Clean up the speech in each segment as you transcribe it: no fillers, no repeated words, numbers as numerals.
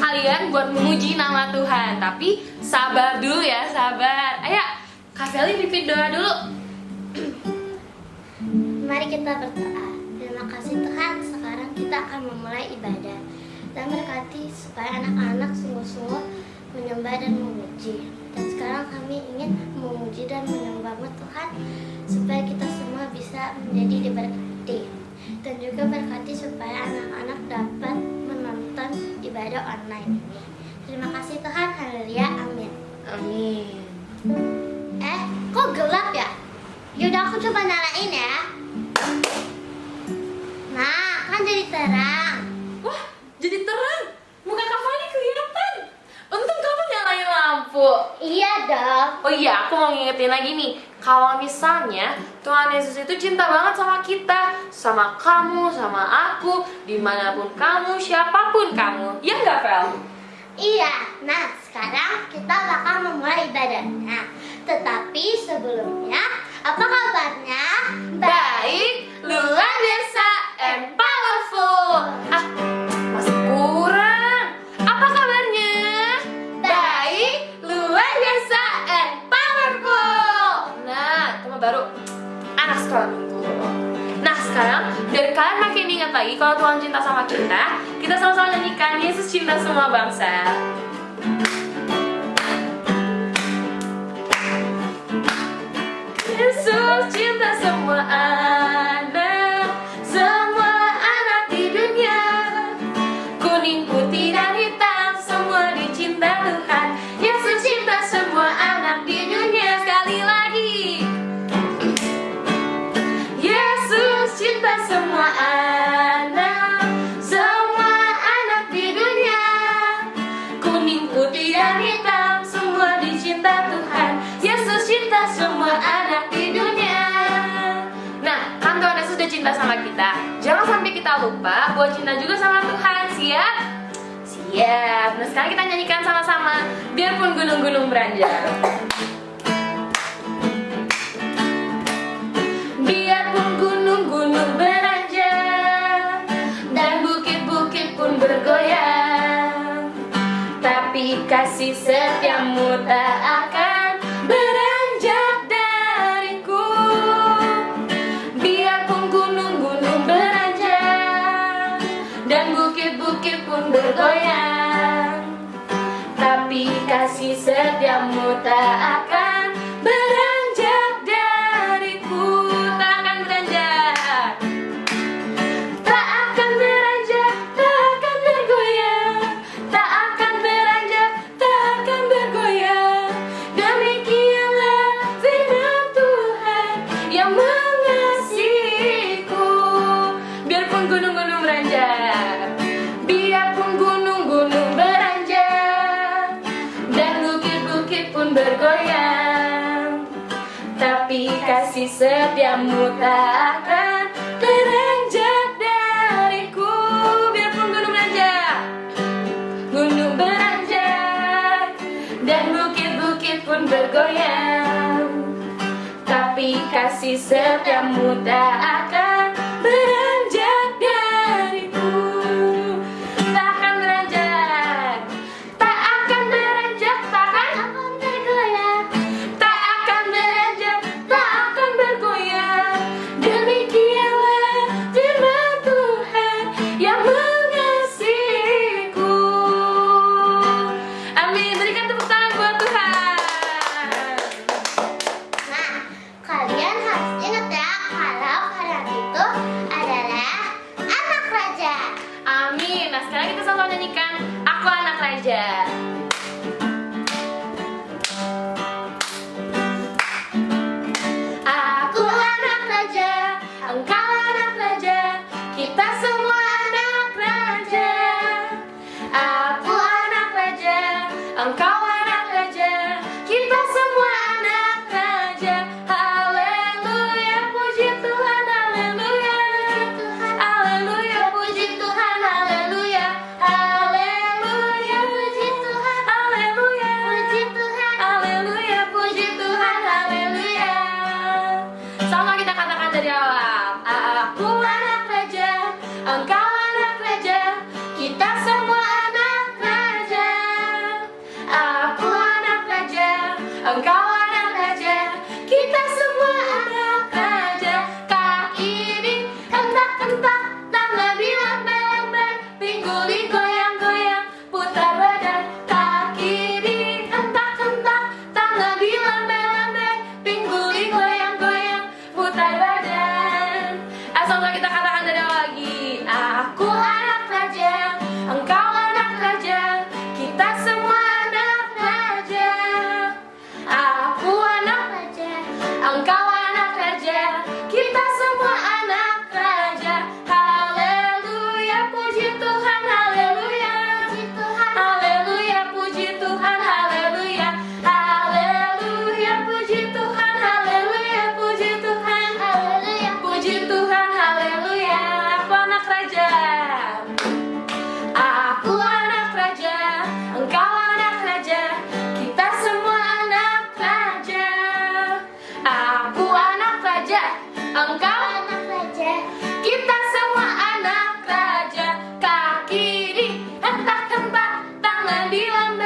kalian buat memuji nama Tuhan. Tapi sabar dulu ya, sabar. Ayo, Kak Feli pimpin doa dulu. Mari kita berdoa. Terima kasih Tuhan, sekarang kita akan memulai ibadah. Dan berkati supaya anak-anak sungguh-sungguh menyembah dan memuji. Dan sekarang kami ingin memuji dan menyembah-Mu Tuhan, supaya kita semua bisa menjadi diberkati. Dan juga berkati supaya anak-anak dapat menonton ibadah online ini. Terima kasih Tuhan, haleluya, amin. Amin. Kok gelap ya? Yaudah aku coba nyalain ya. Nah, kan jadi terang. Wah, jadi terang. Muka Kak Feli kelihatan. Untung kamu nyalain lampu. Iya dong. Oh iya, aku mau ngingetin lagi nih. Kalau misalnya Tuhan Yesus itu cinta banget sama kita, sama kamu, sama aku, dimanapun kamu, siapapun kamu. Ya nggak, Fel? Iya, nah sekarang kita bakal memulai ibadahnya. Tetapi sebelumnya, apa kabarnya? Baik, luar biasa, and powerful. Ah, masih kurang. Apa kabarnya? Baik, luar biasa, and powerful. Nah, tema baru. Anak sekolah minggu. Nah, sekarang biar kalian makin ingat lagi kalau Tuhan cinta sama kita sama-sama nyanyikan Yesus cinta semua bangsa. Yesus cinta semua anak di dunia. Kuning, putih, dan hitam, semua dicinta Tuhan. Yesus cinta semua anak di dunia. Sekali lagi, Yesus cinta semua anak di dunia. Kuning, putih, dan hitam, semua dicinta Tuhan. Yesus cinta semua anak di dunia. Nah, kan Tuhan Yesus udah cinta sama kita. Jangan sampai kita lupa buat cinta juga sama Tuhan. Siap? Siap. Nah, sekarang kita nyanyikan sama-sama. Biarpun gunung-gunung beranjak. Biarpun gunung-gunung beranjak dan bukit-bukit pun bergoyang, tapi kasih setiamu tak akan beranjak dariku. Biarpun gunung-gunung beranjak dan bukit-bukit pun bergoyang, tapi kasih setiamu tak akan beranjak dariku. Tak akan beranjak, tak akan beranjak, tak akan bergoyang, tak akan beranjak, tak akan bergoyang. Demikianlah firman Tuhan yang mengasihiku. Biarpun gunung-gunung beranjak, biarpun gunung-gunung beranjak dan bukit-bukit pun bergoyang, tapi kasih setiamu tak akan beranjak dariku. Biarpun gunung beranjak dan bukit-bukit pun bergoyang, tapi kasih setiamu tak akan beranjak dariku. Tak akan beranjak, tak akan beranjak, tak akan bergoyang, tak akan beranjak, tak akan bergoyang. Demikianlah firman Tuhan yang mengasihiku. Amin. Berikan tepuk tangan buat Tuhan. Nah, kalian harus ingat ya, kalau kalian itu adalah anak raja. Amin. Nah, sekarang kita sama-sama nyanyikan Aku Anak Raja. Aku anak raja, engkau anak raja, kita semua anak raja. Aku anak raja, engkau anak raja, kita semua anak raja. Haleluya, puji Tuhan, haleluya. Haleluya, puji Tuhan, haleluya. Haleluya, puji Tuhan, haleluya. Puji Tuhan. Haleluya, puji Tuhan, haleluya. Sama kita katakan dari awal. Aku anak raja, engkau anak raja, kita semua anak raja.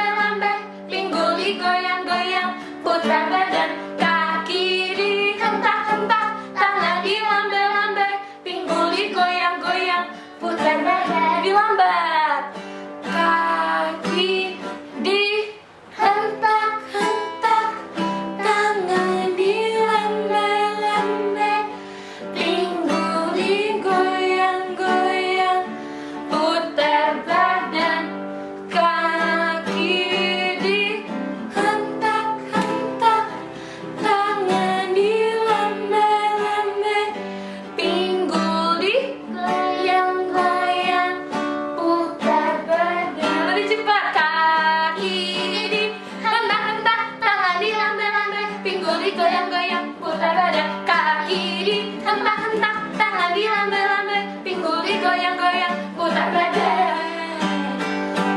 lambe-lambe, pinggul digoyang-goyang, putar badan, kaki dihentak-hentak, tangan dilambe-lambe, pinggul digoyang-goyang, putar badan, dilambat, kaki dihentak-hentak, tangan dilambe-lambe, pinggul digoyang-goyang, putar badan, kaki dihentak-hentak, tangan dilambe-lambe, pinggul digoyang-goyang, putar badan. Lebih cepat, kaki dihentak-hentak, tangan dilambe-lambe, pinggul digoyang-goyang, putar badan, kaki dihentak-hentak, tangan dilambe-lambe, pinggul digoyang-goyang, putar badan.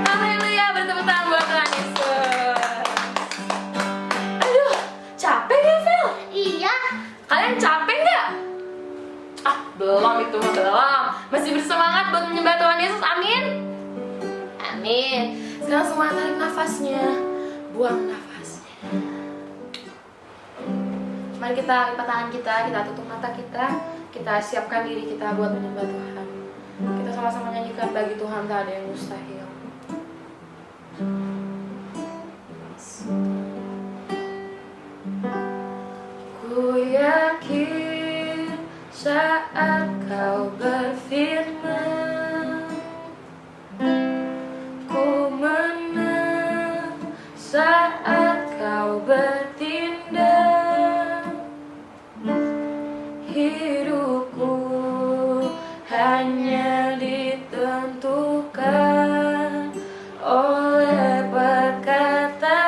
Haleluya, bertepuk tangan buat Tuhan Yesus. Aduh, capek ya, Vel? Iya. Kalian capek nggak? Belum itu mah belum. Masih bersemangat buat menyembah Tuhan Yesus, amin? Amin. Sekarang semua tarik nafasnya, buang nafasnya. Mari kita lipat tangan kita tutup mata kita siapkan diri kita buat menyembah Tuhan. Kita sama-sama nyanyikan bagi Tuhan tak ada yang mustahil. Ku yakin saat kau berfirman, ku menang saat kau bertindak. Hidupku hanya ditentukan oleh perkataanmu.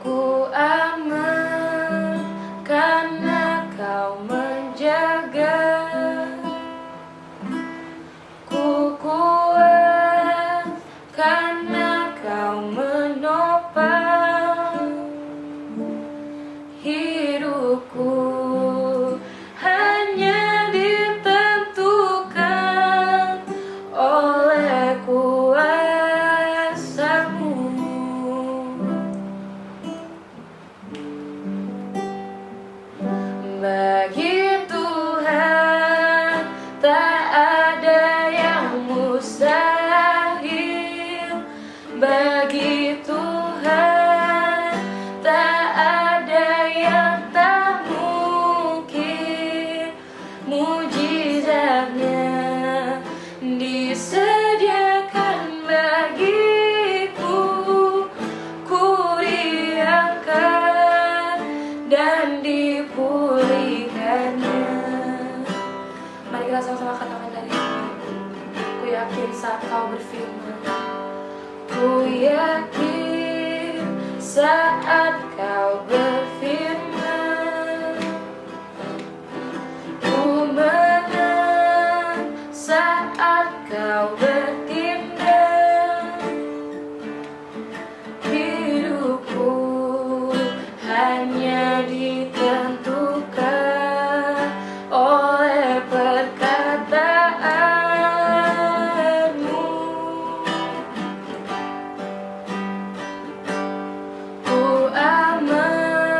Ku aman karena kau menjaga. Ku kuat karena kau menopang hidupku. Hanya ditentukan oleh kuasa-Mu. Bagi Tuhan tak ada yang mustahil. Bagi Tuhan tak ada yang tak mungkin. Mujizatnya disediakan bagiku. Ku diangkat dan dipulihkannya. Mari kita sama-sama katakan dari sini. Ku yakin saat kau berfirman. Ku yakin saat kau berfirman. Ku menang saat kau bertindak. Hidupku hanya ditentukan oleh perkataanmu. Ku aman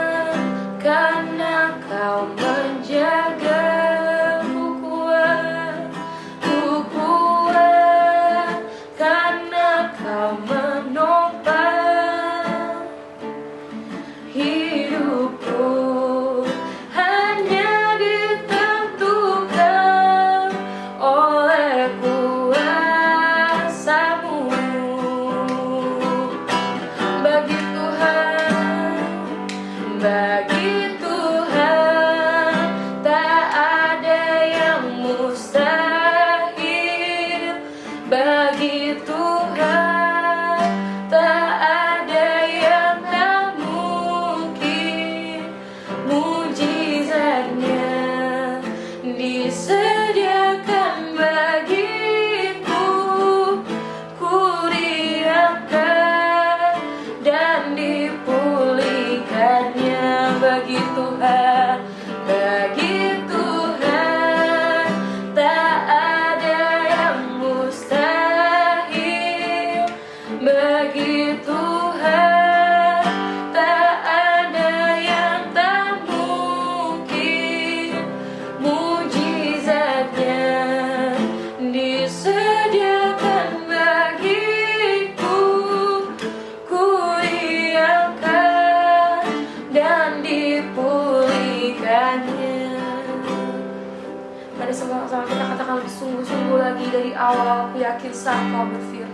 dengan lebih sungguh-sungguh lagi dari awal. Aku yakin saat Kau berfirman.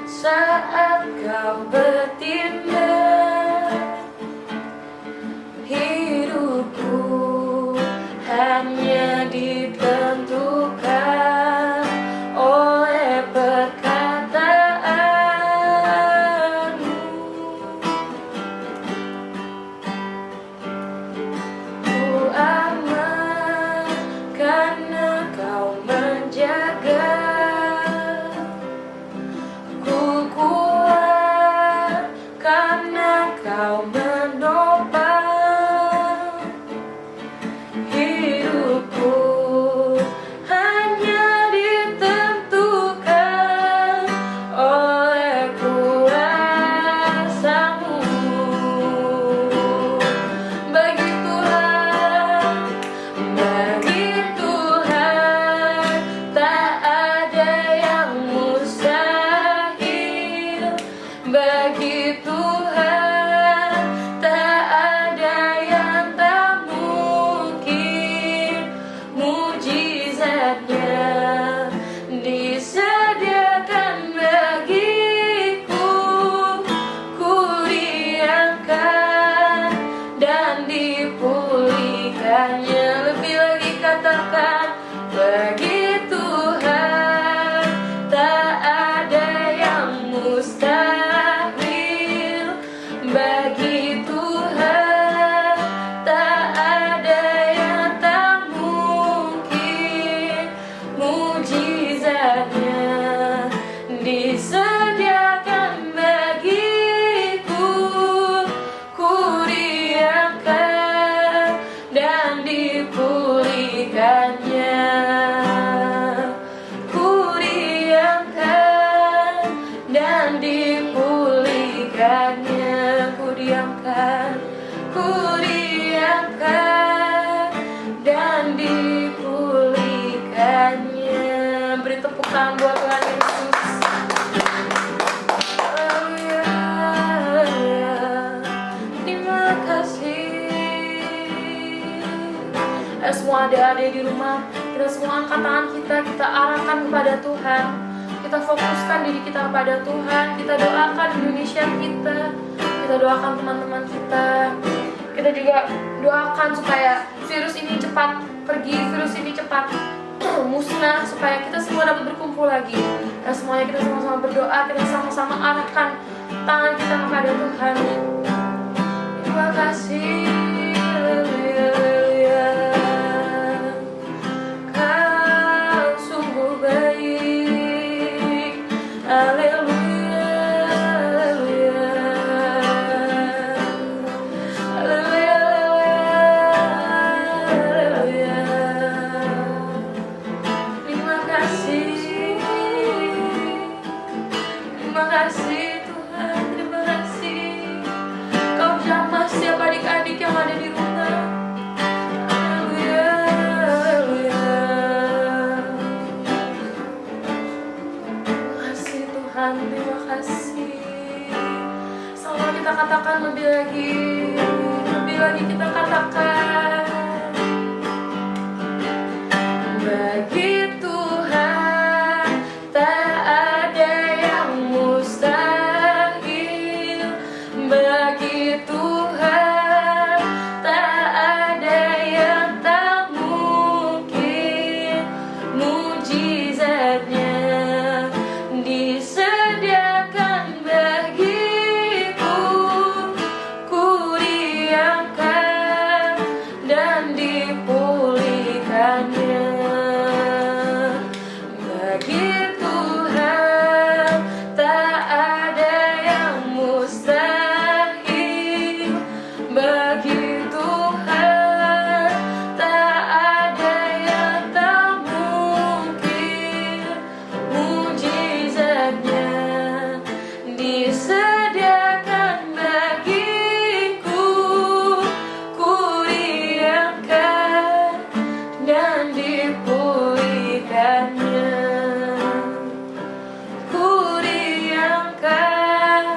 Saat Kau bertindak, hidupku hanya ditentukan oleh perkataan-Mu. Ku aman karena Kau menjaga. Ku kuat karena Kau menopang hidupku. Hanya ditentukan oleh kuasa-Mu. Bagi Tuhan tak ada yang mustahil. Bagi Tuhan tak ada yang tak mungkin. Mujizatnya disediakan bagiku. Ku diangkat dan dipulihkannya. Lebih lagi katakan, bagi Tuhan tak ada yang mustahil. Bagi Tuhan tak ada yang tak mungkin. Mujizatnya disediakan bagiku. Ku diangkat dan dipulihkannya. Ku diangkat dan dipulihkannya. Ku diangkat dan dipulihkannya. Beri tepuk tangan buat Tuhan Yesus. Haleluya, haleluya. Terima kasih. Semua adik-adik di rumah, kita semua angkat tangan kita arahkan kepada Tuhan. Kita fokuskan diri kita kepada Tuhan. Kita doakan Indonesia kita doakan teman-teman kita. Kita juga doakan supaya virus ini cepat pergi, virus ini cepat musnah, supaya kita semua dapat berkumpul lagi. Dan semuanya kita sama-sama berdoa, kita sama-sama arahkan tangan kita kepada Tuhan. Terima kasih. Haleluya, haleluya. Kau sungguh baik. Haleluya, haleluya. Haleluya, haleluya. Terima kasih. Terima kasih Tuhan, terima kasih. Kau jamah setiap adik-adik yang ada di rumah. Haleluya, haleluya. Terima kasih Tuhan, terima kasih. Sama kita katakan lebih lagi kita katakan, bagi Tuhan tak ada yang mustahil. Bagi Tuhan tak ada yang tak mungkin. Mujizatnya disediakan bagiku. Ku diangkat dan dipulihkannya. Bagi Tuhan tak ada yang mustahil. Bagi Tuhan tak ada yang tak mungkin. Mujizatnya disediakan bagiku. Ku diangkat dan dipulihkannya. Ku diangkat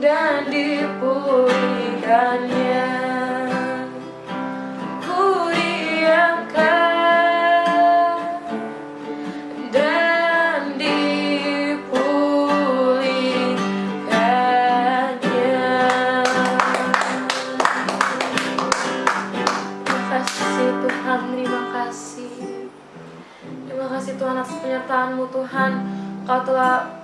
dan dipulihkannya. Ku diamkan dan dipulihkannya. Terima kasih Tuhan, terima kasih. Terima kasih Tuhan atas penyertaan-Mu Tuhan. Kau telah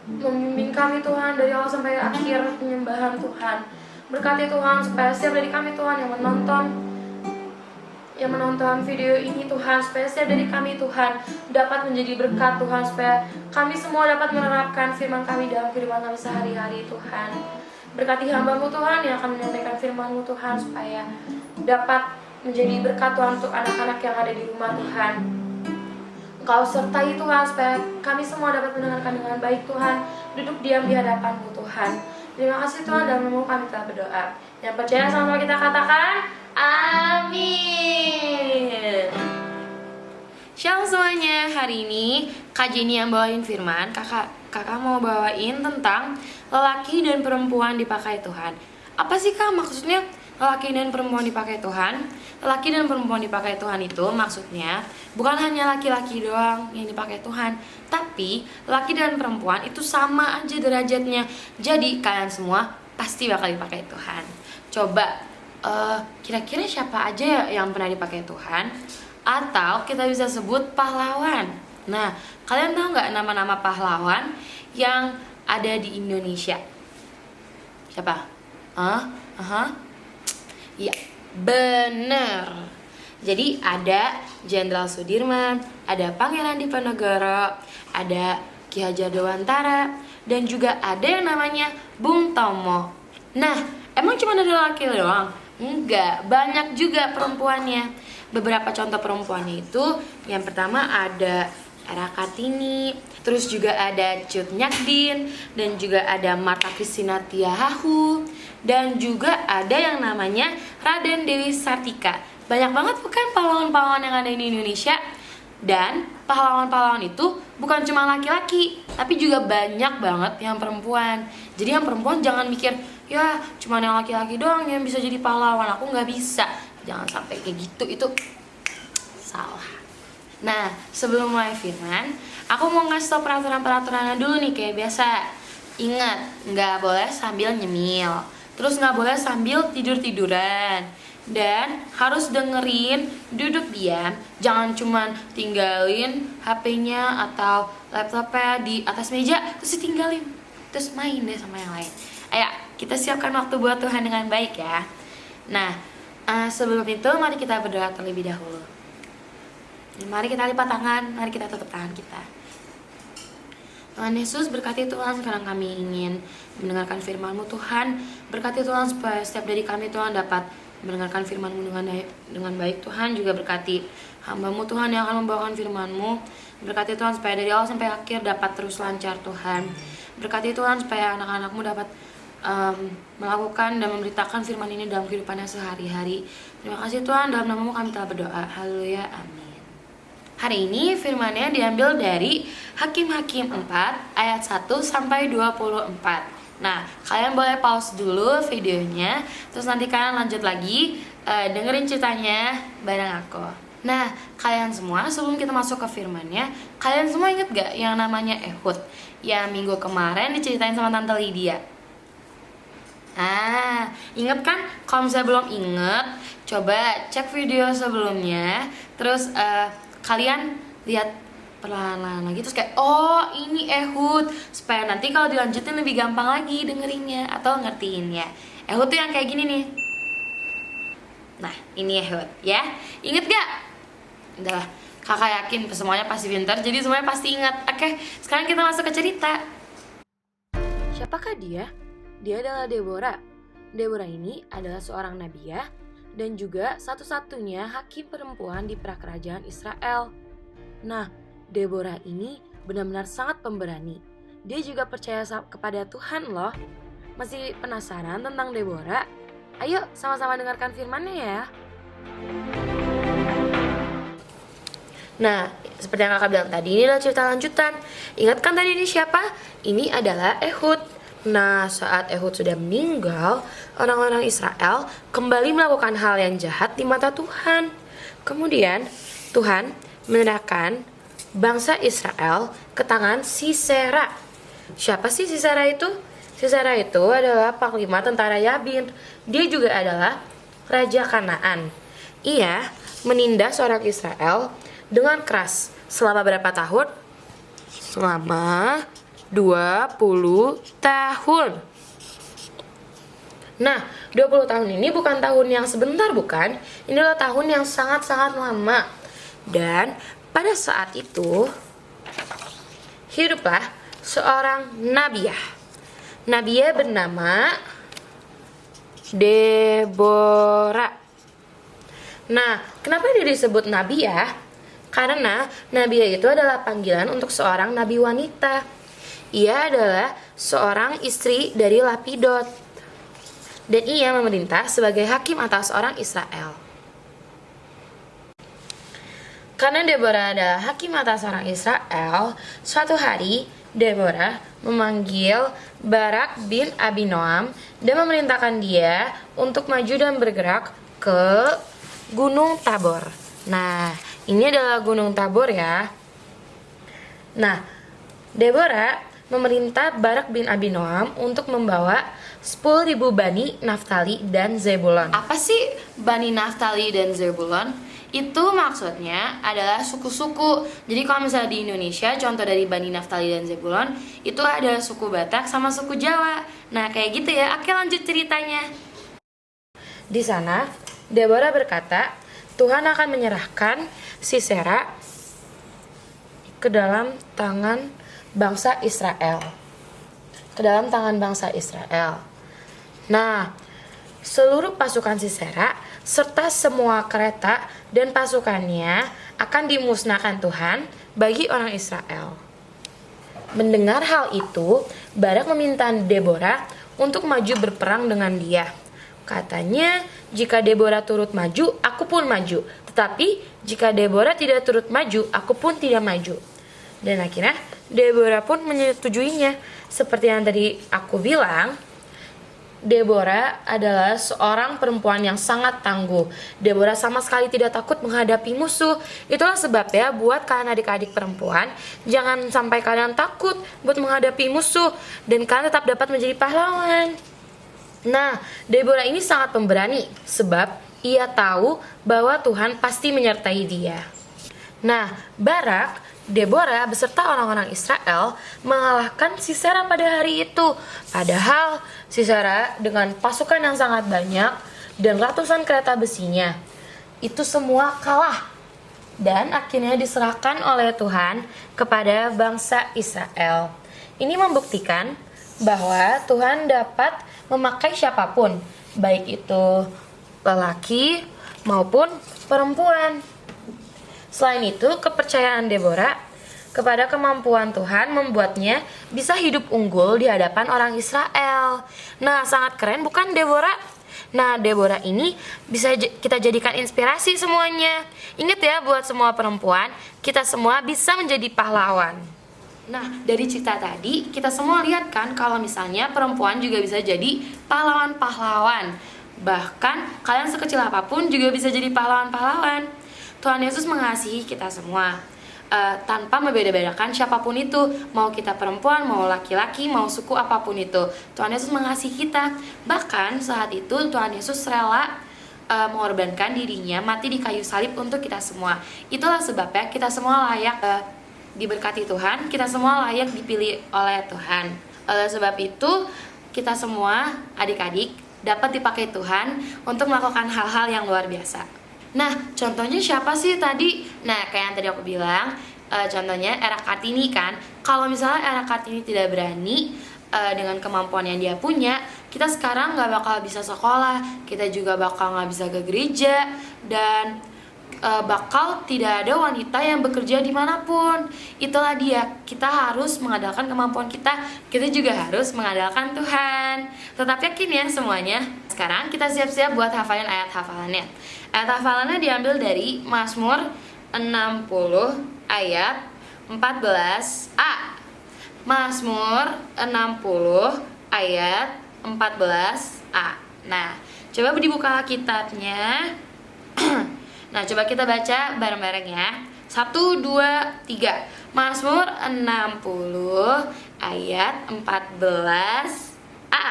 membimbing kami Tuhan dari awal sampai akhir penyembahan Tuhan. Berkati Tuhan supaya setiap dari kami Tuhan yang menonton video ini Tuhan, supaya setiap dari kami Tuhan dapat menjadi berkat Tuhan, supaya kami semua dapat menerapkan firman kami dalam kehidupan kami sehari-hari Tuhan. Berkati hamba-Mu Tuhan yang akan menyampaikan firman-Mu Tuhan, supaya dapat menjadi berkat Tuhan untuk anak-anak yang ada di rumah Tuhan. Engkau sertai Tuhan supaya kami semua dapat mendengarkan dengan baik Tuhan, duduk diam di hadapan-Mu Tuhan. Terima kasih Tuhan, dalam nama kami telah berdoa. Yang percaya sama kita katakan amin. Shalom semuanya, hari ini Kak Jenny yang bawain firman. Kakak mau bawain tentang lelaki dan perempuan dipakai Tuhan. Apa sih Kak maksudnya lelaki dan perempuan dipakai Tuhan? Lelaki dan perempuan dipakai Tuhan itu maksudnya bukan hanya laki-laki doang yang dipakai Tuhan, tapi laki dan perempuan itu sama aja derajatnya. Jadi kalian semua pasti bakal dipakai Tuhan. Coba kira-kira siapa aja yang pernah dipakai Tuhan? Atau kita bisa sebut pahlawan. Nah, kalian tahu nggak nama-nama pahlawan yang ada di Indonesia? Siapa? Ya, bener. Jadi ada Jenderal Sudirman, ada Pangeran Diponegoro, ada Ki Hajar Dewantara, dan juga ada yang namanya Bung Tomo. Nah, emang cuma ada laki doang? Enggak, banyak juga perempuannya. Beberapa contoh perempuannya itu, yang pertama ada Era Kartini, terus juga ada Cut Nyakdin, dan juga ada Marta Christina Tiahahu, dan juga ada yang namanya Raden Dewi Sartika. Banyak banget bukan pahlawan-pahlawan yang ada di Indonesia. Dan pahlawan-pahlawan itu bukan cuma laki-laki, tapi juga banyak banget yang perempuan. Jadi yang perempuan jangan mikir, ya cuma yang laki-laki doang yang bisa jadi pahlawan, aku nggak bisa. Jangan sampai kayak gitu, itu salah. Nah, sebelum mulai firman, aku mau ngasih tau peraturan-peraturannya dulu nih kayak biasa. Ingat, nggak boleh sambil nyemil, terus nggak boleh sambil tidur-tiduran, dan harus dengerin, duduk diam. Jangan cuman tinggalin HP-nya atau laptopnya di atas meja terus ditinggalin, terus main deh sama yang lain. Ayo, kita siapkan waktu buat Tuhan dengan baik ya. Nah, sebelum itu mari kita berdoa terlebih dahulu. Mari kita lipat tangan, mari kita tutup tangan kita. Tuhan Yesus, berkati Tuhan, sekarang kami ingin mendengarkan firman-Mu Tuhan. Berkati Tuhan supaya setiap dari kami Tuhan dapat mendengarkan firman-Mu dengan baik Tuhan. Juga berkati hamba-Mu Tuhan yang akan membawakan firman-Mu. Berkati Tuhan supaya dari awal sampai akhir dapat terus lancar Tuhan. Berkati Tuhan supaya anak-anak-Mu dapat melakukan dan memberitakan firman ini dalam kehidupannya sehari-hari. Terima kasih Tuhan, dalam nama-Mu kami telah berdoa. Haleluya, amin. Hari ini firmannya diambil dari Hakim-Hakim 4 ayat 1 sampai 24. Nah, kalian boleh pause dulu videonya, terus nanti kalian lanjut lagi dengerin ceritanya bareng aku. Nah, kalian semua sebelum kita masuk ke firmannya, kalian semua inget gak yang namanya Ehud yang minggu kemarin diceritain sama Tante Lydia? Inget kan? Kalau misalnya belum inget, coba cek video sebelumnya, terus kalian lihat perlahan-lahan lagi, terus kayak oh ini Ehud, supaya nanti kalau dilanjutin lebih gampang lagi dengerinnya atau ngertiinnya. Ehud tuh yang kayak gini nih. Nah, ini Ehud ya. Inget gak? Udah, kakak yakin semuanya pasti pintar, jadi semuanya pasti ingat. Oke, sekarang kita masuk ke cerita. Siapakah dia? Dia adalah Deborah. Deborah ini adalah seorang nabiah dan juga satu-satunya hakim perempuan di prakerajaan Israel. Nah, Deborah ini benar-benar sangat pemberani. Dia juga percaya kepada Tuhan loh. Masih penasaran tentang Deborah? Ayo sama-sama dengarkan firman-Nya ya. Nah, seperti yang kakak bilang tadi, ini adalah cerita lanjutan. Ingat kan tadi ini siapa? Ini adalah Ehud. Nah, saat Ehud sudah meninggal, orang-orang Israel kembali melakukan hal yang jahat di mata Tuhan. Kemudian, Tuhan menyerahkan bangsa Israel ke tangan Sisera. Siapa sih Sisera itu? Sisera itu adalah panglima tentara Yabin. Dia juga adalah raja Kanaan. Ia menindas orang Israel dengan keras selama berapa tahun? Selama 20 tahun. Nah, 20 tahun ini bukan tahun yang sebentar, bukan? Ini adalah tahun yang sangat-sangat lama. Dan pada saat itu hiduplah seorang nabiah. Nabiah bernama Deborah. Nah, kenapa dia disebut nabiah? Karena nabiah itu adalah panggilan untuk seorang nabi wanita. Ia adalah seorang istri dari Lapidot, dan ia memerintah sebagai hakim atas orang Israel. Karena Deborah adalah hakim atas orang Israel, suatu hari Deborah memanggil Barak bin Abinoam dan memerintahkan dia untuk maju dan bergerak ke Gunung Tabor. Nah, ini adalah Gunung Tabor ya. Nah, Deborah memerintah Barak bin Abinoam untuk membawa 10.000 Bani Naftali dan Zebulon. Apa sih Bani Naftali dan Zebulon? Itu maksudnya adalah suku-suku. Jadi kalau misalnya di Indonesia, contoh dari Bani Naftali dan Zebulon, itu ada suku Batak sama suku Jawa. Nah, kayak gitu ya. Oke, lanjut ceritanya. Di sana, Deborah berkata, Tuhan akan menyerahkan Sisera ke dalam tangan bangsa Israel. Ke dalam tangan bangsa Israel. Nah, seluruh pasukan Sisera serta semua kereta dan pasukannya akan dimusnahkan Tuhan bagi orang Israel. Mendengar hal itu, Barak meminta Deborah untuk maju berperang dengan dia. Katanya, jika Deborah turut maju, aku pun maju. Tetapi, jika Deborah tidak turut maju, aku pun tidak maju. Dan akhirnya Deborah pun menyetujuinya. Seperti yang tadi aku bilang, Deborah adalah seorang perempuan yang sangat tangguh. Deborah sama sekali tidak takut menghadapi musuh. Itulah sebabnya buat kalian adik-adik perempuan, jangan sampai kalian takut buat menghadapi musuh, dan kalian tetap dapat menjadi pahlawan. Nah, Deborah ini sangat pemberani sebab ia tahu bahwa Tuhan pasti menyertai dia. Nah, Barak, Deborah beserta orang-orang Israel mengalahkan Sisera pada hari itu. Padahal Sisera dengan pasukan yang sangat banyak dan ratusan kereta besinya, itu semua kalah dan akhirnya diserahkan oleh Tuhan kepada bangsa Israel. Ini membuktikan bahwa Tuhan dapat memakai siapapun, baik itu lelaki maupun perempuan. Selain itu, kepercayaan Deborah kepada kemampuan Tuhan membuatnya bisa hidup unggul di hadapan orang Israel. Nah, sangat keren bukan Deborah? Nah, Deborah ini bisa kita jadikan inspirasi semuanya. Ingat ya, buat semua perempuan, kita semua bisa menjadi pahlawan. Nah, dari cerita tadi, kita semua lihat kan kalau misalnya perempuan juga bisa jadi pahlawan-pahlawan. Bahkan, kalian sekecil apapun juga bisa jadi pahlawan-pahlawan. Tuhan Yesus mengasihi kita semua, tanpa membeda-bedakan siapapun itu, mau kita perempuan, mau laki-laki, mau suku apapun itu. Tuhan Yesus mengasihi kita. Bahkan saat itu Tuhan Yesus rela mengorbankan dirinya mati di kayu salib untuk kita semua. Itulah sebabnya kita semua layak diberkati Tuhan, kita semua layak dipilih oleh Tuhan. Oleh sebab itu, kita semua adik-adik dapat dipakai Tuhan untuk melakukan hal-hal yang luar biasa. Nah, contohnya siapa sih tadi? Nah, kayak yang tadi aku bilang, contohnya Era Kartini kan. Kalau misalnya Era Kartini tidak berani dengan kemampuan yang dia punya, kita sekarang gak bakal bisa sekolah, kita juga bakal gak bisa ke gereja, dan bakal tidak ada wanita yang bekerja dimanapun. Itulah dia, kita harus mengandalkan kemampuan kita, kita juga harus mengandalkan Tuhan. Tetap yakin ya semuanya. Sekarang kita siap-siap buat hafalin ayat hafalannya. Ayat hafalannya diambil dari Mazmur 60 ayat 14a. Mazmur 60 ayat 14a. Nah, coba dibuka kitabnya. Nah, coba kita baca bareng-bareng ya. 1, 2, 3. Mazmur 60 ayat 14a.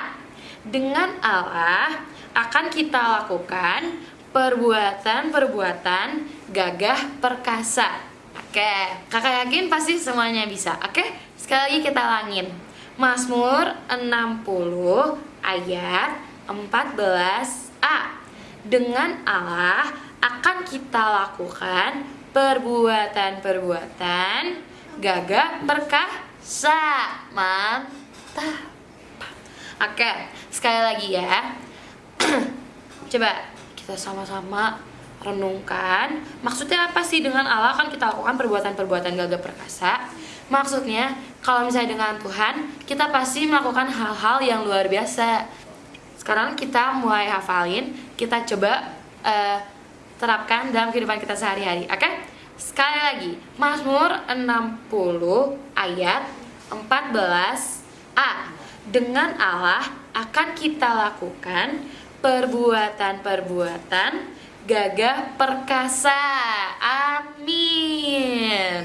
Dengan Allah akan kita lakukan perbuatan-perbuatan gagah perkasa. Oke, kakak yakin pasti semuanya bisa. Oke, sekali lagi kita ulangin. Mazmur 60 ayat 14a. Dengan Allah akan kita lakukan perbuatan-perbuatan gagah perkasa. Mantap. Oke, sekali lagi ya. Coba kita sama-sama renungkan. Maksudnya apa sih dengan Allah kan kita lakukan perbuatan-perbuatan gagah perkasa? Maksudnya kalau misalnya dengan Tuhan kita pasti melakukan hal-hal yang luar biasa. Sekarang kita mulai hafalin, kita coba terapkan dalam kehidupan kita sehari-hari. Oke? Sekali lagi, Mazmur 60 ayat 14a. Dengan Allah akan kita lakukan perbuatan-perbuatan gagah perkasa. Amin.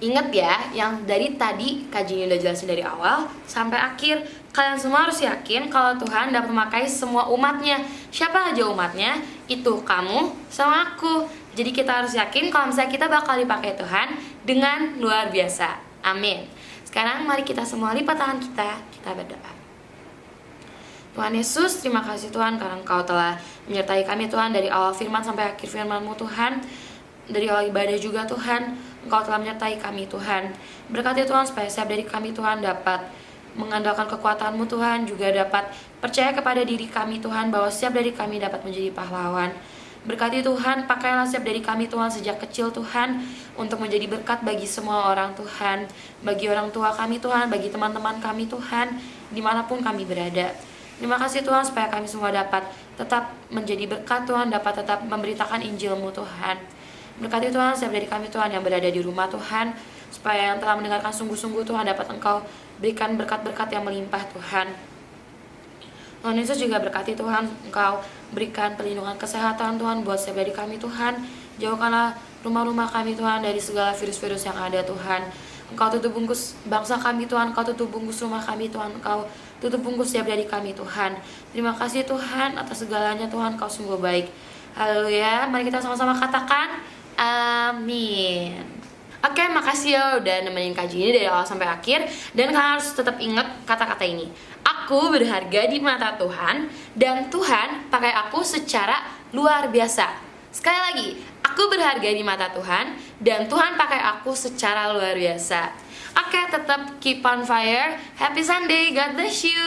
Ingat ya, yang dari tadi kajiannya udah jelasin dari awal sampai akhir. Kalian semua harus yakin kalau Tuhan dapat memakai semua umatnya. Siapa aja umatnya? Itu kamu sama aku. Jadi kita harus yakin kalau misalnya kita bakal dipakai Tuhan dengan luar biasa. Amin. Sekarang mari kita semua lipat tangan kita berdoa. Tuhan Yesus, terima kasih Tuhan karena Engkau telah menyertai kami Tuhan dari awal firman sampai akhir firman-Mu Tuhan. Dari awal ibadah juga Tuhan, Engkau telah menyertai kami Tuhan. Berkati Tuhan supaya setiap dari kami Tuhan dapat mengandalkan kekuatan-Mu Tuhan, juga dapat percaya kepada diri kami Tuhan bahwa setiap dari kami dapat menjadi pahlawan. Berkati Tuhan, pakailah setiap dari kami Tuhan sejak kecil Tuhan untuk menjadi berkat bagi semua orang Tuhan, bagi orang tua kami Tuhan, bagi teman-teman kami Tuhan, dimanapun kami berada. Terima kasih Tuhan supaya kami semua dapat tetap menjadi berkat Tuhan, dapat tetap memberitakan Injil-Mu Tuhan. Berkati Tuhan setiap dari kami Tuhan yang berada di rumah Tuhan, supaya yang telah mendengarkan sungguh-sungguh Tuhan dapat Engkau berikan berkat-berkat yang melimpah Tuhan. Tuhan Yesus juga berkati Tuhan, Engkau berikan perlindungan kesehatan Tuhan buat setiap dari kami Tuhan. Jauhkanlah rumah-rumah kami Tuhan dari segala virus-virus yang ada Tuhan. Engkau tutup bungkus bangsa kami Tuhan, Engkau tutup bungkus rumah kami Tuhan, Engkau tutup bungkus setiap dari kami Tuhan. Terima kasih Tuhan atas segalanya Tuhan, Engkau sungguh baik. Haleluya, mari kita sama-sama katakan amin. Oke, makasih ya udah nemenin kajian ini dari awal sampai akhir. Dan kalian harus tetap ingat kata-kata ini. Aku berharga di mata Tuhan, dan Tuhan pakai aku secara luar biasa. Sekali lagi, aku berharga di mata Tuhan, dan Tuhan pakai aku secara luar biasa. Oke, tetap keep on fire. Happy Sunday, God bless you.